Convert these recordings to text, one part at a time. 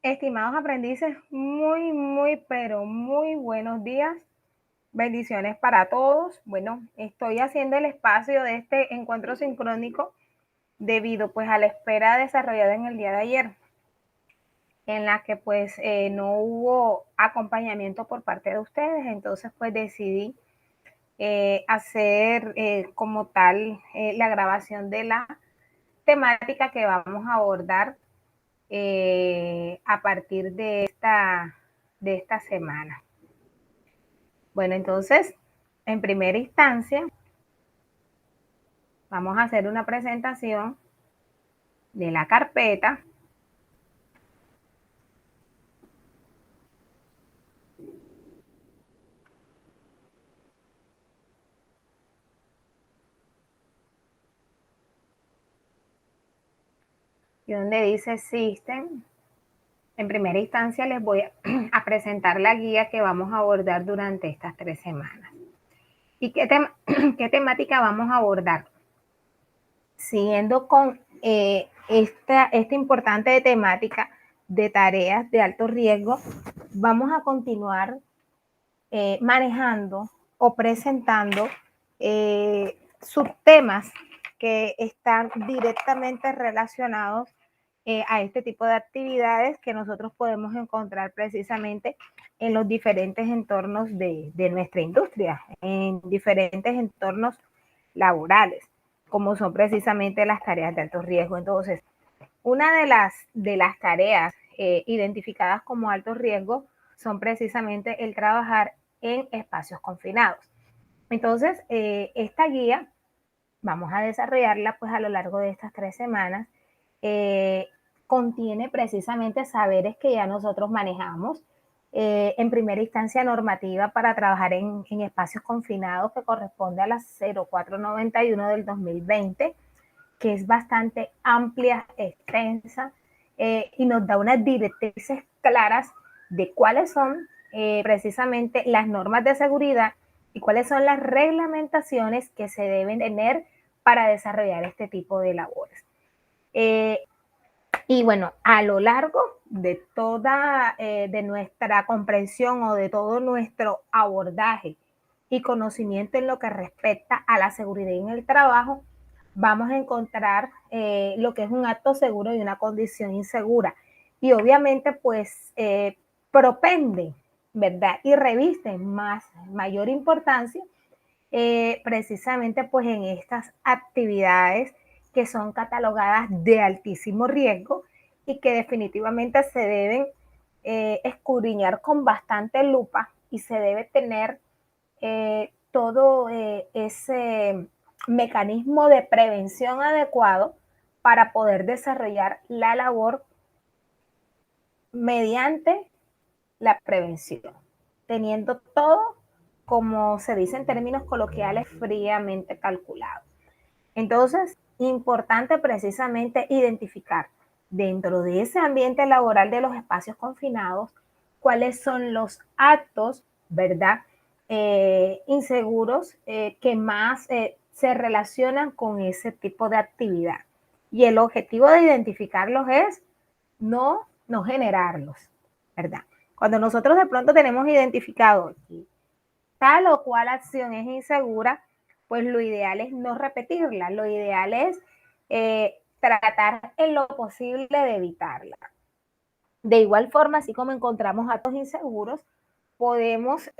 Estimados aprendices, muy, pero muy buenos días. Bendiciones para todos. Bueno, estoy haciendo el espacio de este encuentro sincrónico debido pues a la espera desarrollada en el día de ayer, en la que pues no hubo acompañamiento por parte de ustedes. Entonces pues decidí hacer como tal la grabación de la temática que vamos a abordar a partir de esta semana. Bueno, entonces, en primera instancia, vamos a hacer una presentación de la carpeta. Y donde dice System, en primera instancia les voy a presentar la guía que vamos a abordar durante estas 3 semanas. ¿Y qué temática vamos a abordar? Siguiendo con esta importante temática de tareas de alto riesgo, vamos a continuar manejando o presentando subtemas que están directamente relacionados a este tipo de actividades que nosotros podemos encontrar precisamente en los diferentes entornos de nuestra industria, en diferentes entornos laborales, como son precisamente las tareas de alto riesgo. Entonces, una de las tareas identificadas como alto riesgo son precisamente el trabajar en espacios confinados. Entonces, esta guía vamos a desarrollarla pues a lo largo de estas 3 semanas. Contiene precisamente saberes que ya nosotros manejamos. En primera instancia, normativa para trabajar en espacios confinados que corresponde a la 0491 del 2020, que es bastante amplia, extensa, y nos da unas directrices claras de cuáles son precisamente las normas de seguridad y cuáles son las reglamentaciones que se deben tener para desarrollar este tipo de labores. Y bueno, a lo largo de toda de nuestra comprensión o de todo nuestro abordaje y conocimiento en lo que respecta a la seguridad en el trabajo, vamos a encontrar lo que es un acto seguro y una condición insegura. Y obviamente, pues, propende, ¿verdad? Y reviste mayor importancia precisamente pues en estas actividades que son catalogadas de altísimo riesgo y que definitivamente se deben escudriñar con bastante lupa y se debe tener todo ese mecanismo de prevención adecuado para poder desarrollar la labor mediante la prevención, teniendo todo, como se dice en términos coloquiales, fríamente calculado. Entonces, importante precisamente identificar dentro de ese ambiente laboral de los espacios confinados cuáles son los actos, ¿verdad? Inseguros que más se relacionan con ese tipo de actividad. Y el objetivo de identificarlos es no generarlos, ¿verdad? Cuando nosotros de pronto tenemos identificado que tal o cual acción es insegura, pues lo ideal es no repetirla, lo ideal es tratar en lo posible de evitarla. De igual forma, así como encontramos actos inseguros, podemos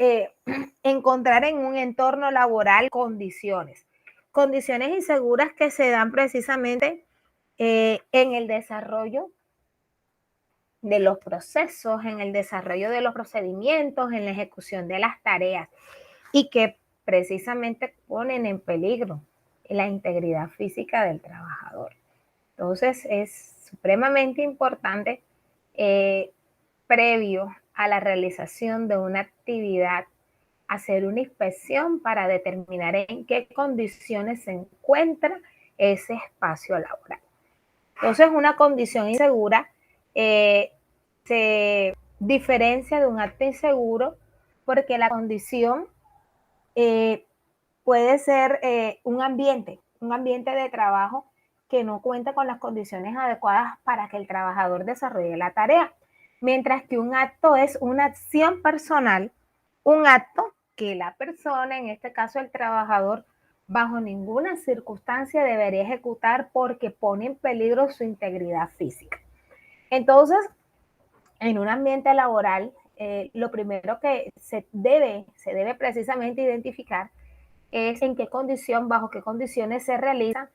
encontrar en un entorno laboral condiciones inseguras que se dan precisamente en el desarrollo de los procesos, en el desarrollo de los procedimientos, en la ejecución de las tareas y que precisamente ponen en peligro la integridad física del trabajador. Entonces es supremamente importante previo a la realización de una actividad hacer una inspección para determinar en qué condiciones se encuentra ese espacio laboral. Entonces, una condición insegura se diferencia de un acto inseguro porque la condición puede ser un ambiente de trabajo que no cuenta con las condiciones adecuadas para que el trabajador desarrolle la tarea. mientras que un acto es una acción personal, un acto que la persona, en este caso el trabajador, bajo ninguna circunstancia debería ejecutar porque pone en peligro su integridad física. Entonces, en un ambiente laboral, lo primero que se debe precisamente identificar es en qué condición, bajo qué condiciones se realiza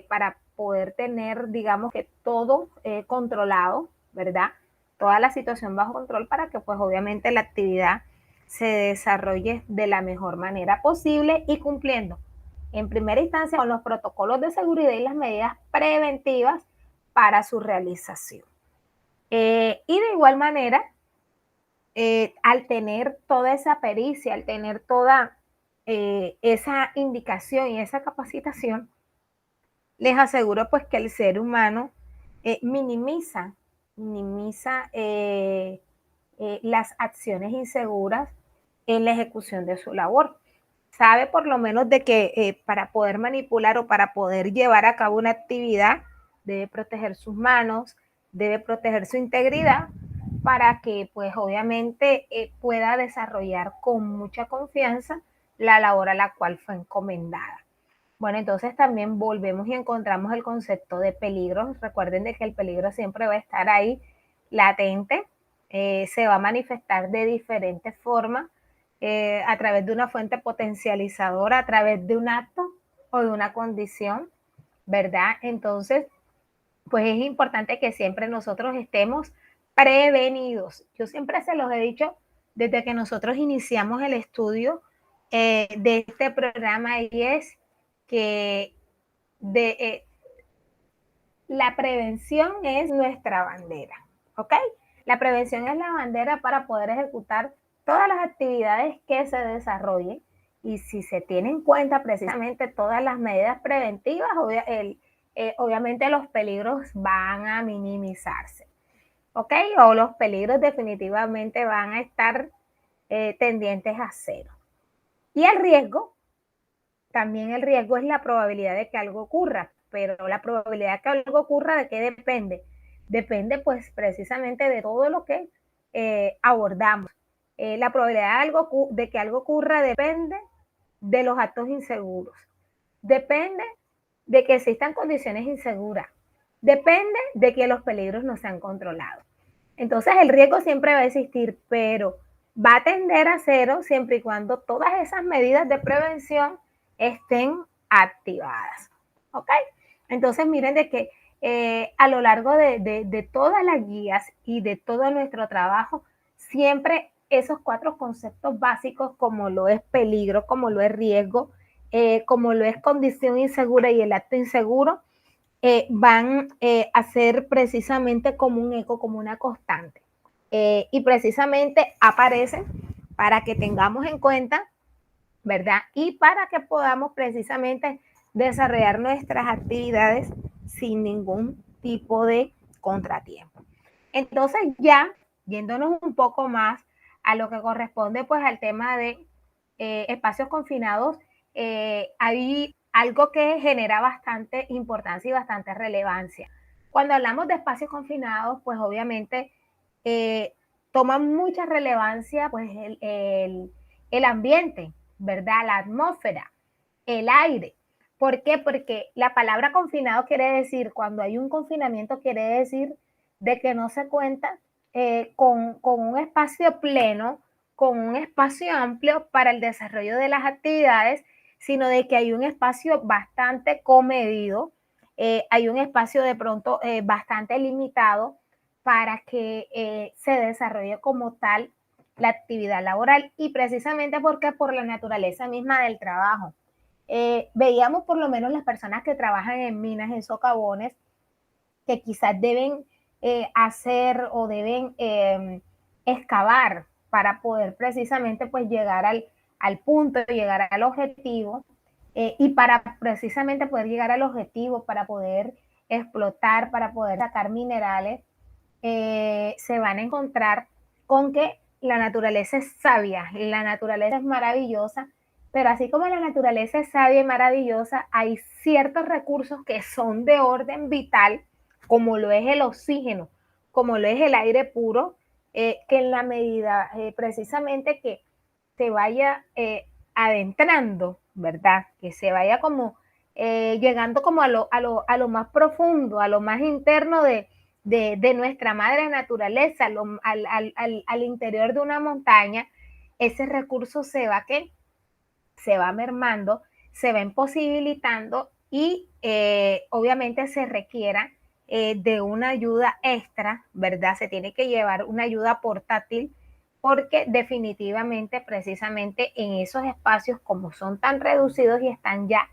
para poder tener, digamos que todo controlado, ¿verdad? Toda la situación bajo control para que pues obviamente la actividad se desarrolle de la mejor manera posible y cumpliendo en primera instancia con los protocolos de seguridad y las medidas preventivas para su realización. Y de igual manera, al tener toda esa pericia, al tener toda esa indicación y esa capacitación, les aseguro pues que el ser humano minimiza las acciones inseguras en la ejecución de su labor. Sabe por lo menos de que para poder manipular o para poder llevar a cabo una actividad debe proteger sus manos, debe proteger su integridad para que pues obviamente pueda desarrollar con mucha confianza la labor a la cual fue encomendada. Bueno, entonces también volvemos y encontramos el concepto de peligro. Recuerden de que el peligro siempre va a estar ahí latente, se va a manifestar de diferentes formas, a través de una fuente potencializadora, a través de un acto o de una condición, ¿verdad? Entonces, pues es importante que siempre nosotros estemos prevenidos. Yo siempre se los he dicho desde que nosotros iniciamos el estudio de este programa y es que la prevención es nuestra bandera, ¿ok? La prevención es la bandera para poder ejecutar todas las actividades que se desarrollen y si se tiene en cuenta precisamente todas las medidas preventivas, obviamente los peligros van a minimizarse, ¿ok? O los peligros definitivamente van a estar tendientes a cero. Y el riesgo, también el riesgo es la probabilidad de que algo ocurra, pero la probabilidad de que algo ocurra, ¿de qué depende? Depende pues precisamente de todo lo que abordamos. La probabilidad de que algo ocurra depende de los actos inseguros, depende de que existan condiciones inseguras, depende de que los peligros no sean controlados. Entonces el riesgo siempre va a existir, pero va a tender a cero siempre y cuando todas esas medidas de prevención estén activadas. ¿Ok? Entonces miren de que a lo largo de todas las guías y de todo nuestro trabajo, siempre esos 4 conceptos básicos como lo es peligro, como lo es riesgo, como lo es condición insegura y el acto inseguro, van a ser precisamente como un eco, como una constante. Y precisamente aparecen para que tengamos en cuenta, ¿verdad? Y para que podamos precisamente desarrollar nuestras actividades sin ningún tipo de contratiempo. Entonces ya, yéndonos un poco más a lo que corresponde pues al tema de espacios confinados, hay algo que genera bastante importancia y bastante relevancia. Cuando hablamos de espacios confinados, pues obviamente toma mucha relevancia pues el ambiente, ¿verdad? La atmósfera, el aire. ¿Por qué? Porque la palabra confinado quiere decir, cuando hay un confinamiento, quiere decir de que no se cuenta con un espacio pleno, con un espacio amplio para el desarrollo de las actividades, sino de que hay un espacio bastante comedido, hay un espacio de pronto bastante limitado para que se desarrolle como tal la actividad laboral y precisamente porque por la naturaleza misma del trabajo. Veíamos por lo menos las personas que trabajan en minas, en socavones, que quizás deben hacer o deben excavar para poder precisamente pues llegar al punto, llegar al objetivo y para precisamente poder llegar al objetivo, para poder explotar, para poder sacar minerales, se van a encontrar con que la naturaleza es sabia, la naturaleza es maravillosa, pero así como la naturaleza es sabia y maravillosa, hay ciertos recursos que son de orden vital, como lo es el oxígeno, como lo es el aire puro, que en la medida precisamente que se vaya adentrando, ¿verdad? Que se vaya como llegando como a lo más profundo, a lo más interno de nuestra madre naturaleza, al interior de una montaña, ese recurso se va mermando, se va imposibilitando y obviamente se requiera de una ayuda extra, ¿verdad? Se tiene que llevar una ayuda portátil porque definitivamente, precisamente en esos espacios, como son tan reducidos y están ya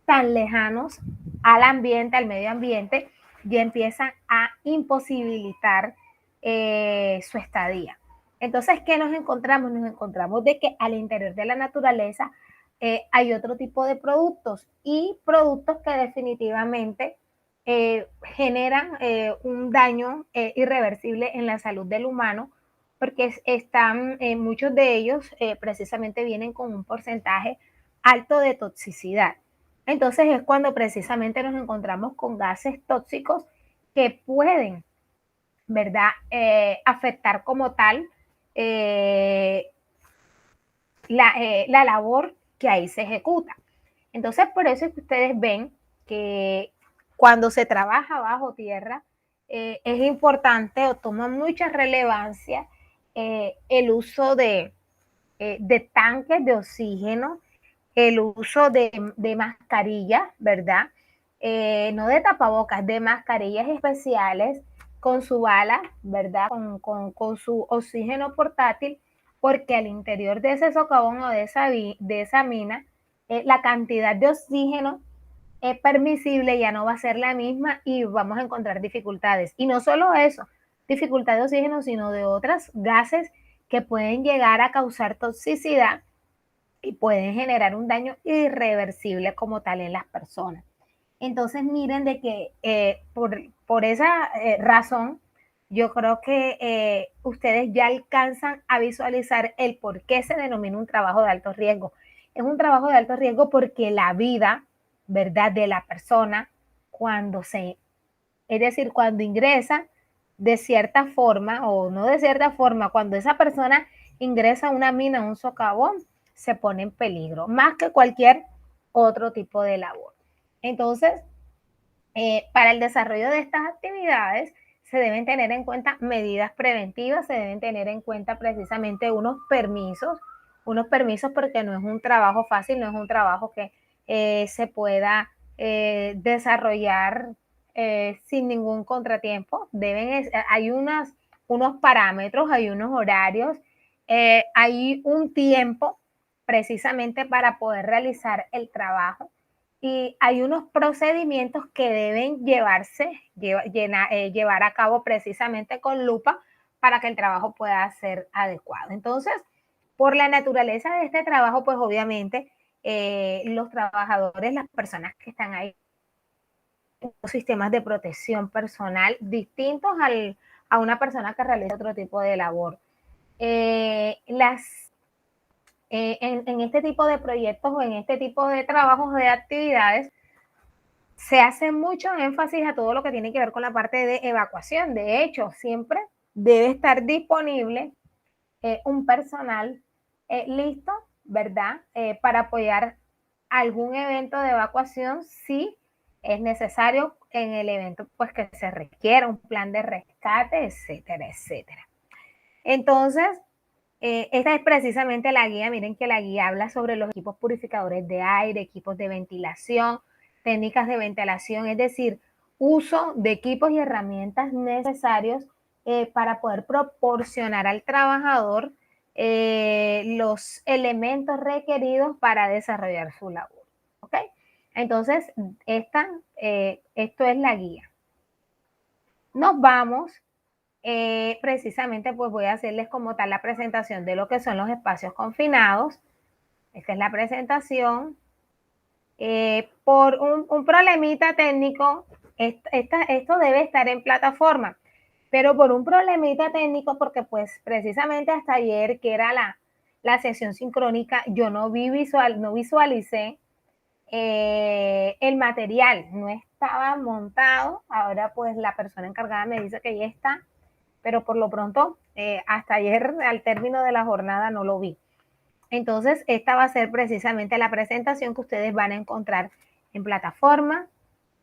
tan lejanos al ambiente, al medio ambiente, ya empiezan a imposibilitar su estadía. Entonces, ¿qué nos encontramos? Nos encontramos de que al interior de la naturaleza hay otro tipo de productos y productos que definitivamente generan un daño irreversible en la salud del humano, porque están, muchos de ellos precisamente vienen con un porcentaje alto de toxicidad. Entonces es cuando precisamente nos encontramos con gases tóxicos que pueden, ¿verdad?, afectar como tal eh, la labor que ahí se ejecuta. Entonces, por eso es que ustedes ven que cuando se trabaja bajo tierra, es importante o toma mucha relevancia el uso de tanques de oxígeno, el uso de mascarillas, ¿verdad? No de tapabocas, de mascarillas especiales con su bala, ¿verdad? Con su oxígeno portátil, porque al interior de ese socavón o de esa mina, la cantidad de oxígeno es permisible, ya no va a ser la misma y vamos a encontrar dificultades. Y no solo eso, dificultad de oxígeno, sino de otros gases que pueden llegar a causar toxicidad y pueden generar un daño irreversible como tal en las personas. Entonces miren de que por esa razón, yo creo que ustedes ya alcanzan a visualizar el por qué se denomina un trabajo de alto riesgo. Es un trabajo de alto riesgo porque la vida, ¿verdad?, de la persona, es decir, cuando ingresa de cierta forma o no de cierta forma, cuando esa persona ingresa a una mina, a un socavón, se pone en peligro, más que cualquier otro tipo de labor. Entonces, para el desarrollo de estas actividades se deben tener en cuenta medidas preventivas, se deben tener en cuenta precisamente unos permisos porque no es un trabajo fácil, no es un trabajo que se pueda desarrollar sin ningún contratiempo. Hay unos parámetros, hay unos horarios, hay un tiempo precisamente para poder realizar el trabajo y hay unos procedimientos que deben llevar a cabo precisamente con lupa para que el trabajo pueda ser adecuado. Entonces, por la naturaleza de este trabajo, pues obviamente los trabajadores, las personas que están ahí, los sistemas de protección personal distintos a una persona que realiza otro tipo de labor. En este tipo de proyectos o en este tipo de trabajos, de actividades, se hace mucho énfasis a todo lo que tiene que ver con la parte de evacuación. De hecho, siempre debe estar disponible un personal listo, ¿verdad? Para apoyar algún evento de evacuación si es necesario en el evento, pues que se requiera un plan de rescate, etcétera, etcétera. Entonces, esta es precisamente la guía. Miren que la guía habla sobre los equipos purificadores de aire, equipos de ventilación, técnicas de ventilación, es decir, uso de equipos y herramientas necesarios para poder proporcionar al trabajador los elementos requeridos para desarrollar su labor. ¿Ok? Entonces, esto es la guía. Nos vamos precisamente, pues voy a hacerles como tal la presentación de lo que son los espacios confinados. Esta es la presentación. Por un problemita técnico, esto debe estar en plataforma, pero por un problemita técnico, porque pues precisamente hasta ayer, que era la sesión sincrónica, yo no visualicé el material, no estaba montado. Ahora pues la persona encargada me dice que ya está. pero por lo pronto, hasta ayer al término de la jornada no lo vi. Entonces, esta va a ser precisamente la presentación que ustedes van a encontrar en plataforma.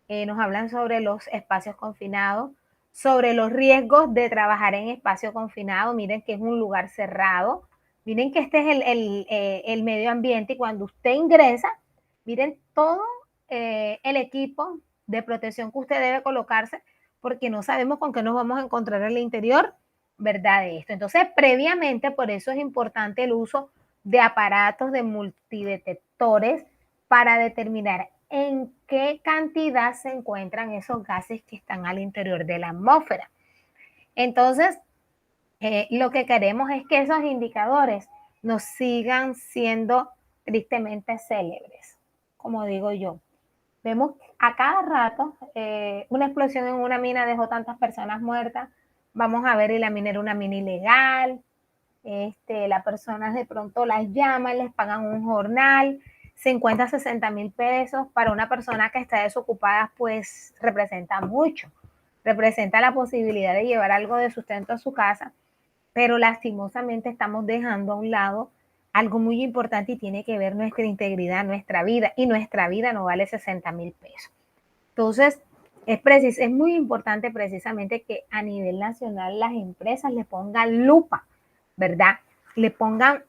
Nos hablan sobre los espacios confinados, sobre los riesgos de trabajar en espacio confinado. Miren que es un lugar cerrado. Miren que este es el medio ambiente y cuando usted ingresa, miren todo el equipo de protección que usted debe colocarse porque no sabemos con qué nos vamos a encontrar en el interior, ¿verdad? De esto. Entonces, previamente, por eso es importante el uso de aparatos de multidetectores para determinar en qué cantidad se encuentran esos gases que están al interior de la atmósfera. Entonces, lo que queremos es que esos indicadores nos sigan siendo tristemente célebres, como digo yo. Vemos a cada rato una explosión en una mina dejó tantas personas muertas. Vamos a ver, y la mina era una mina ilegal. Las personas de pronto las llaman, les pagan un jornal, 50, 60,000 pesos. Para una persona que está desocupada, pues representa mucho. Representa la posibilidad de llevar algo de sustento a su casa, pero lastimosamente estamos dejando a un lado algo muy importante y tiene que ver nuestra integridad, nuestra vida, y nuestra vida no vale 60,000 pesos. Entonces, es muy importante precisamente que a nivel nacional las empresas le pongan lupa, ¿verdad? Le pongan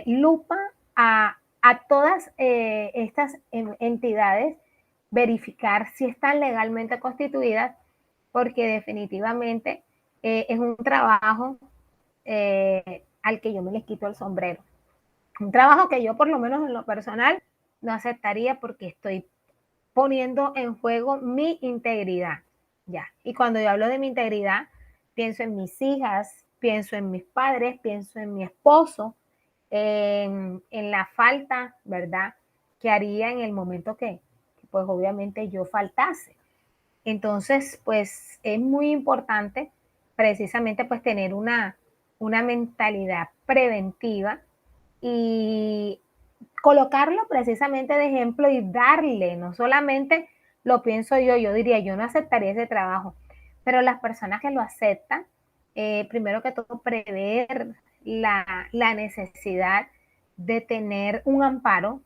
lupa a todas estas entidades, verificar si están legalmente constituidas, porque definitivamente es un trabajo al que yo me les quito el sombrero. Un trabajo que yo por lo menos en lo personal no aceptaría porque estoy poniendo en juego mi integridad, ya. Y cuando yo hablo de mi integridad, pienso en mis hijas, pienso en mis padres, pienso en mi esposo, en la falta, ¿verdad?, que haría en el momento que pues obviamente yo faltase. Entonces, pues es muy importante precisamente pues tener una mentalidad preventiva y colocarlo precisamente de ejemplo y darle, no solamente lo pienso yo diría, yo no aceptaría ese trabajo, pero las personas que lo aceptan, primero que todo, prever la necesidad de tener un amparo,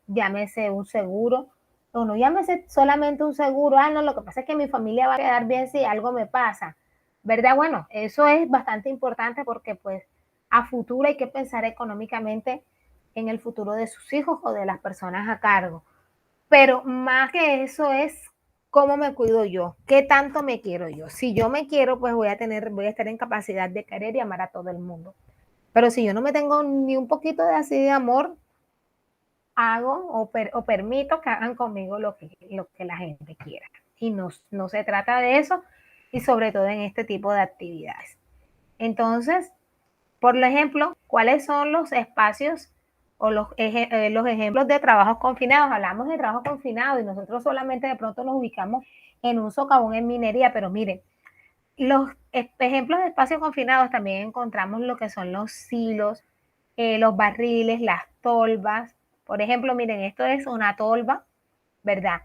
llámese un seguro, o no llámese solamente un seguro, no, lo que pasa es que mi familia va a quedar bien si algo me pasa, ¿verdad? Bueno, eso es bastante importante porque pues a futuro hay que pensar económicamente en el futuro de sus hijos o de las personas a cargo. Pero más que eso es cómo me cuido yo, qué tanto me quiero yo. Si yo me quiero, pues voy a estar en capacidad de querer y amar a todo el mundo. Pero si yo no me tengo ni un poquito de así de amor, hago o permito que hagan conmigo lo que la gente quiera. Y no se trata de eso, y sobre todo en este tipo de actividades. Entonces, por ejemplo, ¿cuáles son los espacios o los ejemplos de trabajos confinados? Hablamos de trabajo confinado y nosotros solamente de pronto nos ubicamos en un socavón en minería, pero miren, los ejemplos de espacios confinados también encontramos lo que son los silos, los barriles, las tolvas. Por ejemplo, miren, esto es una tolva, ¿verdad?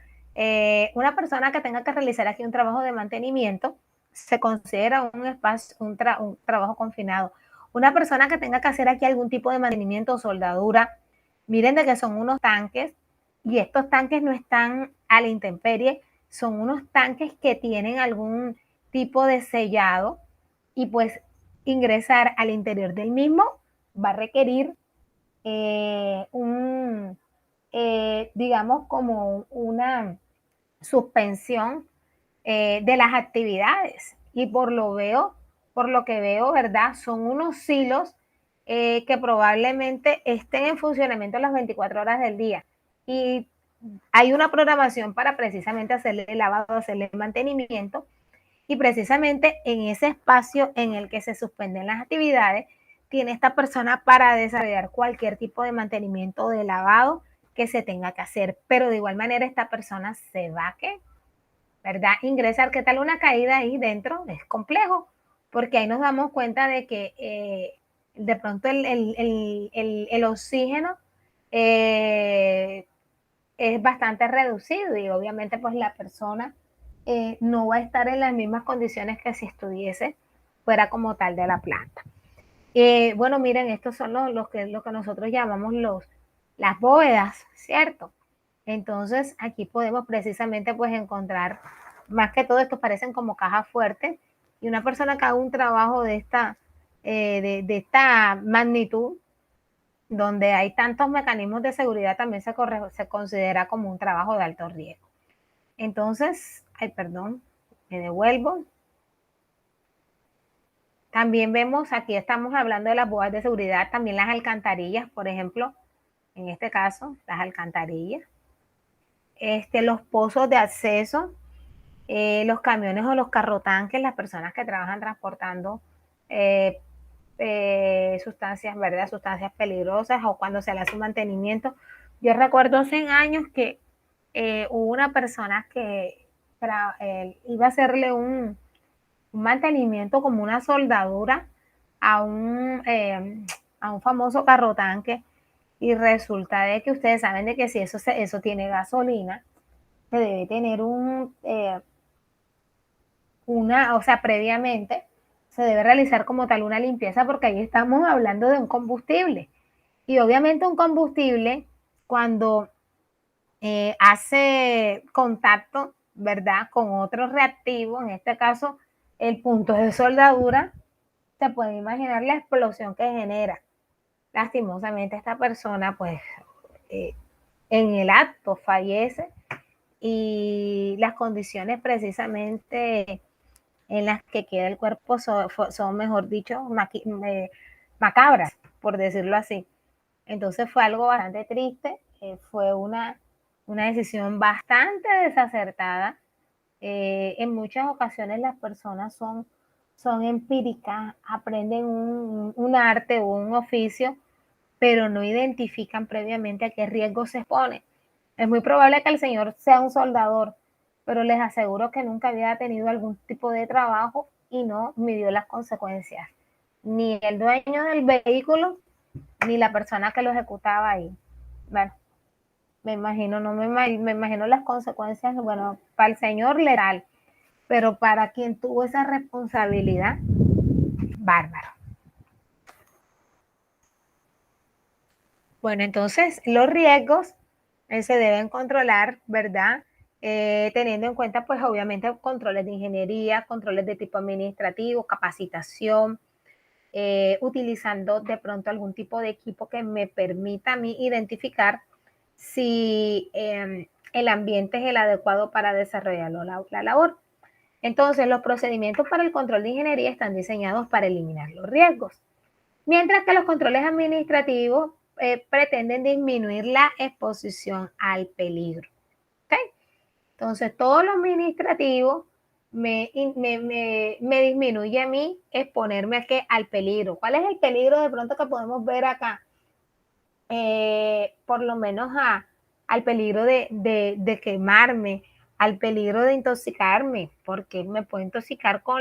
Una persona que tenga que realizar aquí un trabajo de mantenimiento se considera un espacio, un trabajo confinado. Una persona que tenga que hacer aquí algún tipo de mantenimiento o soldadura, miren de que son unos tanques, y estos tanques no están a la intemperie, son unos tanques que tienen algún tipo de sellado, y pues ingresar al interior del mismo va a requerir digamos, como una suspensión de las actividades. Y por lo que veo, ¿verdad? Son unos silos que probablemente estén en funcionamiento las 24 horas del día. Y hay una programación para precisamente hacerle el lavado, hacerle el mantenimiento. Y precisamente en ese espacio en el que se suspenden las actividades, tiene esta persona para desarrollar cualquier tipo de mantenimiento o de lavado que se tenga que hacer. Pero de igual manera esta persona se va a, ¿qué? ¿Verdad? Ingresar, ¿qué tal una caída ahí dentro? Es complejo, porque ahí nos damos cuenta de que de pronto el oxígeno es bastante reducido y obviamente pues la persona no va a estar en las mismas condiciones que si estuviese fuera como tal de la planta. Bueno, miren, estos son lo que nosotros llamamos las bóvedas, ¿cierto? Entonces, aquí podemos precisamente pues encontrar, más que todo estos parecen como cajas fuertes, y una persona que haga un trabajo de esta magnitud, donde hay tantos mecanismos de seguridad, también se considera como un trabajo de alto riesgo. Entonces, ay, perdón, me devuelvo. También vemos, aquí estamos hablando de las bóvedas de seguridad, también las alcantarillas, por ejemplo, en este caso, las alcantarillas, los pozos de acceso, los camiones o los carrotanques, las personas que trabajan transportando sustancias, ¿verdad? Sustancias peligrosas, o cuando se le hace un mantenimiento. Yo recuerdo hace años que hubo una persona que iba a hacerle un mantenimiento, como una soldadura a un famoso carro tanque, y resulta de que ustedes saben de que si eso tiene gasolina, se debe tener o sea, previamente se debe realizar como tal una limpieza, porque ahí estamos hablando de un combustible. Y obviamente un combustible, cuando hace contacto, ¿verdad?, con otro reactivo, en este caso el punto de soldadura, se puede imaginar la explosión que genera. Lastimosamente esta persona pues eh, en el acto fallece, y las condiciones precisamente en las que queda el cuerpo son mejor dicho, macabras, por decirlo así. Entonces fue algo bastante triste, fue una decisión bastante desacertada. En muchas ocasiones las personas son empíricas, aprenden un arte o un oficio, pero no identifican previamente a qué riesgo se expone. Es muy probable que el señor sea un soldador, pero les aseguro que nunca había tenido algún tipo de trabajo y no midió las consecuencias. Ni el dueño del vehículo, ni la persona que lo ejecutaba ahí. Bueno, me imagino, no me imagino las consecuencias, bueno, para el señor legal, pero para quien tuvo esa responsabilidad, bárbaro. Bueno, entonces los riesgos se deben controlar, ¿verdad? Teniendo en cuenta, pues obviamente, controles de ingeniería, controles de tipo administrativo, capacitación, utilizando de pronto algún tipo de equipo que me permita a mí identificar si el ambiente es el adecuado para desarrollar la labor. Entonces, los procedimientos para el control de ingeniería están diseñados para eliminar los riesgos, mientras que los controles administrativos pretenden disminuir la exposición al peligro. ¿Okay? Entonces, todo lo administrativo me disminuye a mí exponerme al peligro. ¿Cuál es el peligro de pronto que podemos ver acá? Por lo menos al peligro de quemarme, al peligro de intoxicarme, porque me puedo intoxicar con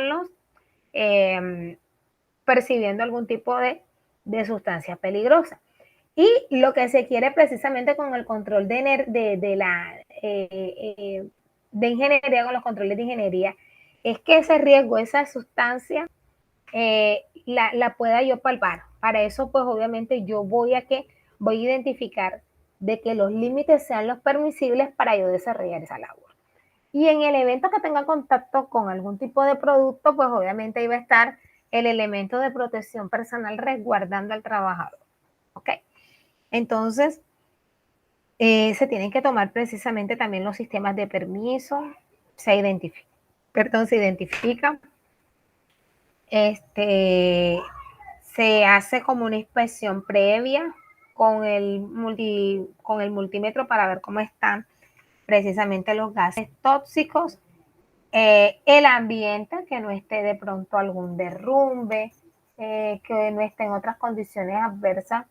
percibiendo algún tipo de sustancia peligrosa. Y lo que se quiere precisamente con el control de ingeniería, con los controles de ingeniería, es que ese riesgo, esa sustancia, la pueda yo palpar. Para eso, pues obviamente yo voy a identificar de que los límites sean los permisibles para yo desarrollar esa labor. Y en el evento que tenga contacto con algún tipo de producto, pues obviamente ahí va a estar el elemento de protección personal resguardando al trabajador. ¿Ok? Entonces, se tienen que tomar precisamente también los sistemas de permiso, se identifican, se hace como una inspección previa con el multímetro para ver cómo están precisamente los gases tóxicos, el ambiente, que no esté de pronto algún derrumbe, que no esté en otras condiciones adversas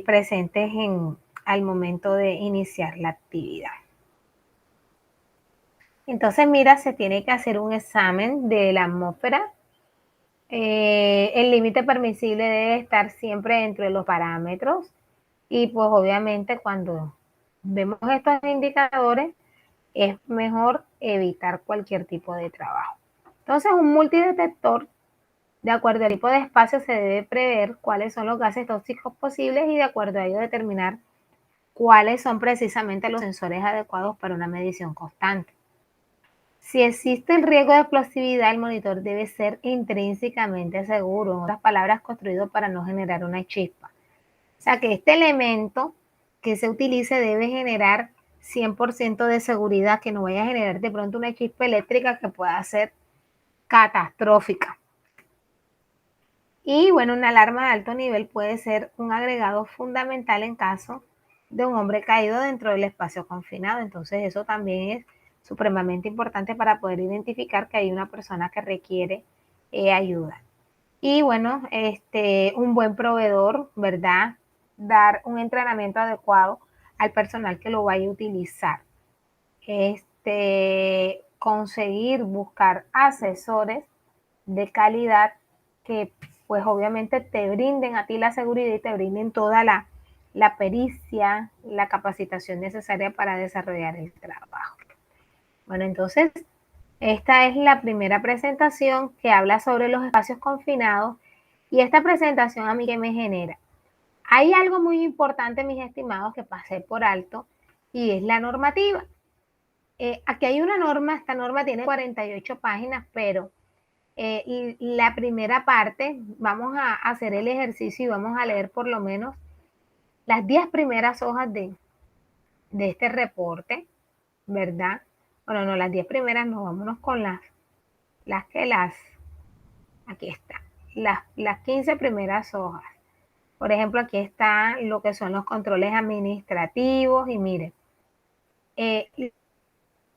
presentes al momento de iniciar la actividad. Entonces, mira, se tiene que hacer un examen de la atmósfera. El límite permisible debe estar siempre dentro de los parámetros, y pues obviamente cuando vemos estos indicadores, es mejor evitar cualquier tipo de trabajo. Entonces, un multidetector, de acuerdo al tipo de espacio, se debe prever cuáles son los gases tóxicos posibles y de acuerdo a ello determinar cuáles son precisamente los sensores adecuados para una medición constante. Si existe el riesgo de explosividad, el monitor debe ser intrínsecamente seguro, en otras palabras, construido para no generar una chispa. O sea que este elemento que se utilice debe generar 100% de seguridad, que no vaya a generar de pronto una chispa eléctrica que pueda ser catastrófica. Y bueno, una alarma de alto nivel puede ser un agregado fundamental en caso de un hombre caído dentro del espacio confinado. Entonces eso también es supremamente importante para poder identificar que hay una persona que requiere ayuda. Y bueno, un buen proveedor, ¿verdad? Dar un entrenamiento adecuado al personal que lo vaya a utilizar. Conseguir buscar asesores de calidad que pues obviamente te brinden a ti la seguridad y te brinden toda la pericia, la capacitación necesaria para desarrollar el trabajo. Bueno, entonces esta es la primera presentación que habla sobre los espacios confinados y esta presentación a mí que me genera. Hay algo muy importante, mis estimados, que pasé por alto y es la normativa. Aquí hay una norma, esta norma tiene 48 páginas, pero y la primera parte, vamos a hacer el ejercicio y vamos a leer por lo menos las 10 primeras hojas de este reporte, ¿verdad? Bueno, no, las 10 primeras no, vámonos con aquí está, las 15 primeras hojas. Por ejemplo, aquí está lo que son los controles administrativos y miren,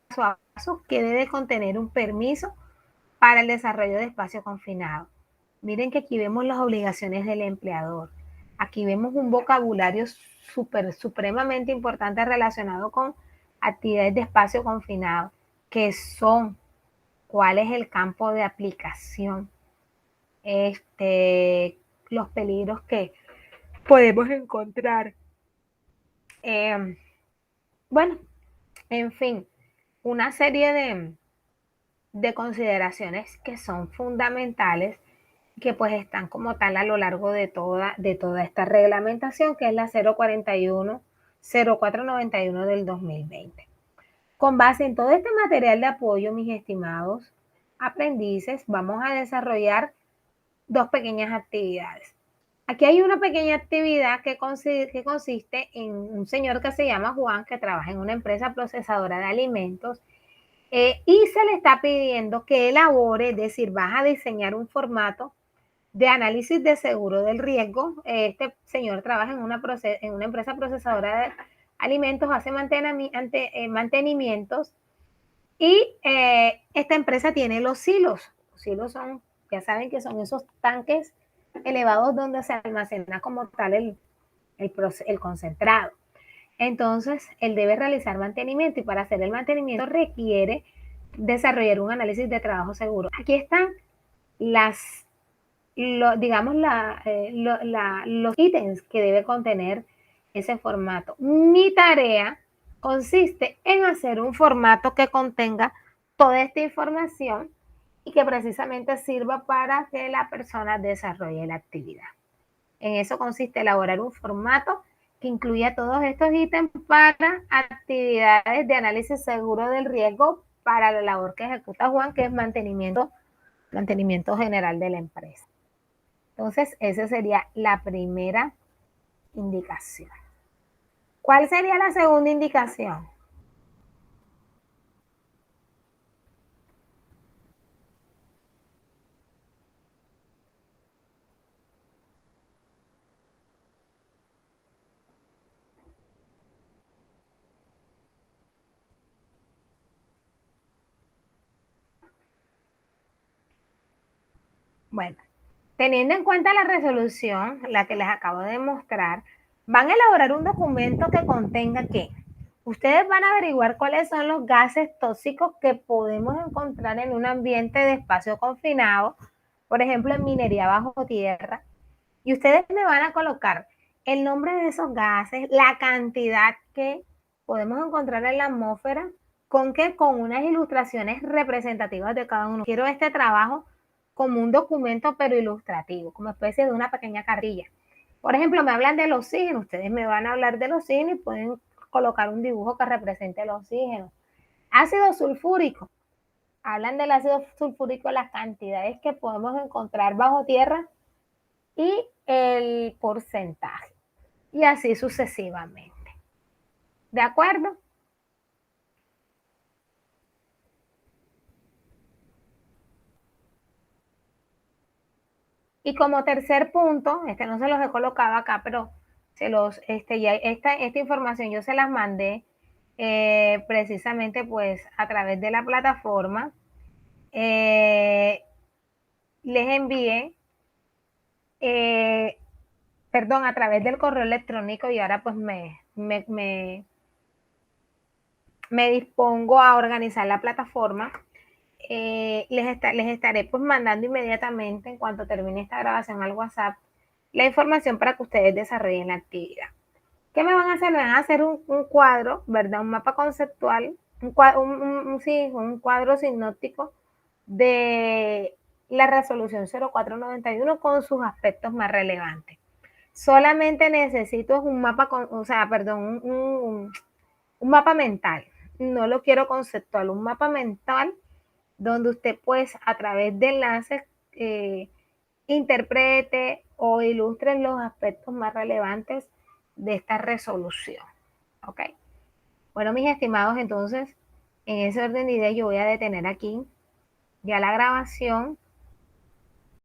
paso a paso que debe contener un permiso para el desarrollo de espacio confinado. Miren que aquí vemos las obligaciones del empleador. Aquí vemos un vocabulario supremamente importante relacionado con actividades de espacio confinado, que son cuál es el campo de aplicación, los peligros que podemos encontrar. Bueno, en fin, una serie de consideraciones que son fundamentales, que pues están como tal a lo largo de toda esta reglamentación, que es la 0491 del 2020. Con base en todo este material de apoyo, mis estimados aprendices, vamos a desarrollar dos pequeñas actividades. Aquí hay una pequeña actividad que consiste en un señor que se llama Juan, que trabaja en una empresa procesadora de alimentos, y se le está pidiendo que elabore, es decir, vas a diseñar un formato de análisis de seguro del riesgo. Este señor trabaja en una empresa procesadora de alimentos, hace mantenimientos y esta empresa tiene los silos. Los silos son, ya saben que son esos tanques elevados donde se almacena como tal el concentrado. Entonces, él debe realizar mantenimiento y para hacer el mantenimiento requiere desarrollar un análisis de trabajo seguro. Aquí están los ítems que debe contener ese formato. Mi tarea consiste en hacer un formato que contenga toda esta información y que precisamente sirva para que la persona desarrolle la actividad. En eso consiste elaborar un formato que incluya todos estos ítems para actividades de análisis seguro del riesgo para la labor que ejecuta Juan, que es mantenimiento general de la empresa. Entonces, esa sería la primera indicación. ¿Cuál sería la segunda indicación? Bueno, teniendo en cuenta la resolución, la que les acabo de mostrar, van a elaborar un documento que contenga que ustedes van a averiguar cuáles son los gases tóxicos que podemos encontrar en un ambiente de espacio confinado, por ejemplo, en minería bajo tierra, y ustedes me van a colocar el nombre de esos gases, la cantidad que podemos encontrar en la atmósfera ¿Con qué? Con unas ilustraciones representativas de cada uno. Quiero este trabajo como un documento, pero ilustrativo, como especie de una pequeña cartilla. Por ejemplo, me hablan del oxígeno, ustedes me van a hablar del oxígeno y pueden colocar un dibujo que represente el oxígeno. Ácido sulfúrico. Hablan del ácido sulfúrico, las cantidades que podemos encontrar bajo tierra y el porcentaje. Y así sucesivamente. ¿De acuerdo? Y como tercer punto, no se los he colocado acá, pero esta información yo se las mandé precisamente pues a través de la plataforma. Les envié, perdón, a través del correo electrónico y ahora pues me dispongo a organizar la plataforma. Les estaré pues mandando inmediatamente en cuanto termine esta grabación al WhatsApp la información para que ustedes desarrollen la actividad. ¿Qué me van a hacer? Me van a hacer un cuadro, ¿verdad? Un mapa conceptual, un cuadro sinóptico de la resolución 0491 con sus aspectos más relevantes. Solamente necesito un mapa, un mapa mental. No lo quiero conceptual, un mapa mental donde usted pues a través de enlaces interprete o ilustre los aspectos más relevantes de esta resolución. ¿Ok? Bueno, mis estimados, entonces, en ese orden de ideas yo voy a detener aquí ya la grabación